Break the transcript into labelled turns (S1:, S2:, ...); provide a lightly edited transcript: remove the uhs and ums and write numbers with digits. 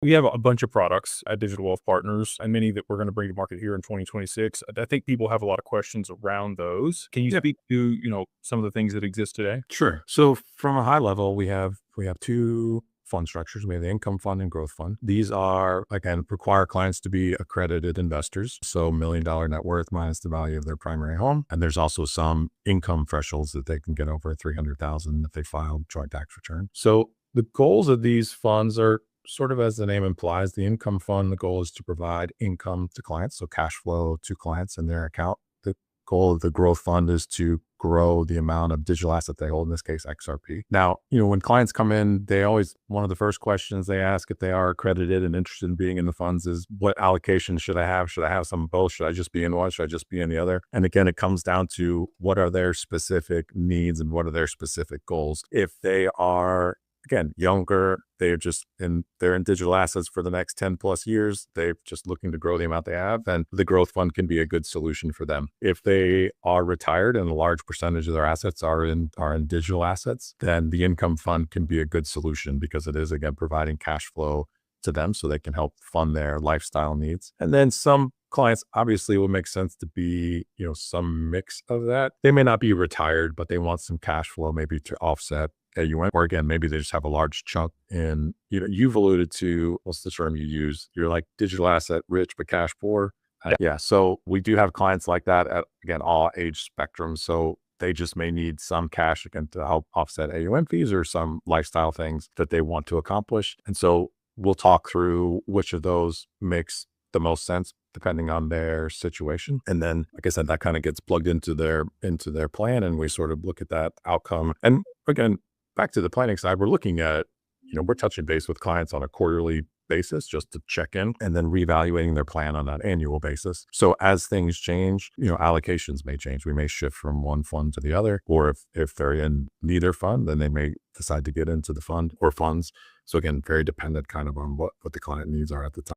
S1: We have a bunch of products at Digital Wealth Partners and many that we're going to bring to market here in 2026. I think people have a lot of questions around those. Can you
S2: Yeah,
S1: speak to, some of the things that exist today?
S2: sure. So from a high level, we have two fund structures. We have the income fund and growth fund. These are again require clients to be accredited investors. So $1 million net worth minus the value of their primary home. And there's also some income thresholds that they can get over 300,000 if they file joint tax return. So the goals of these funds are sort of as the name implies. The income fund, the goal is to provide income to clients, so cash flow to clients in their account. The goal of the growth fund is to grow the amount of digital asset they hold, in this case, XRP. Now, when clients come in, one of the first questions they ask if they are accredited and interested in being in the funds is, what allocation should I have? Should I have some of both? Should I just be in one? Should I just be in the other? And again, it comes down to what are their specific needs and what are their specific goals. If they are again, younger, they're in digital assets for the next 10 plus years. They're just looking to grow the amount they have, and the growth fund can be a good solution for them. If they are retired and a large percentage of their assets are in digital assets, then the income fund can be a good solution because it is again providing cash flow to them so they can help fund their lifestyle needs. And then some clients obviously will make sense to be, some mix of that. They may not be retired, but they want some cash flow maybe to offset AUM, or again, maybe they just have a large chunk in, you've alluded to, what's the term you use? You're like digital asset rich, but cash poor. Yeah. So we do have clients like that at, again, all age spectrums. So they just may need some cash again to help offset AUM fees or some lifestyle things that they want to accomplish. And so we'll talk through which of those makes the most sense depending on their situation. And then, like I said, that kind of gets plugged into their plan, and we sort of look at that outcome. And again, back to the planning side, we're looking at, we're touching base with clients on a quarterly basis just to check in, and then reevaluating their plan on an annual basis. So as things change, allocations may change. We may shift from one fund to the other, or if they're in neither fund, then they may decide to get into the fund or funds. So again, very dependent kind of on what the client needs are at the time.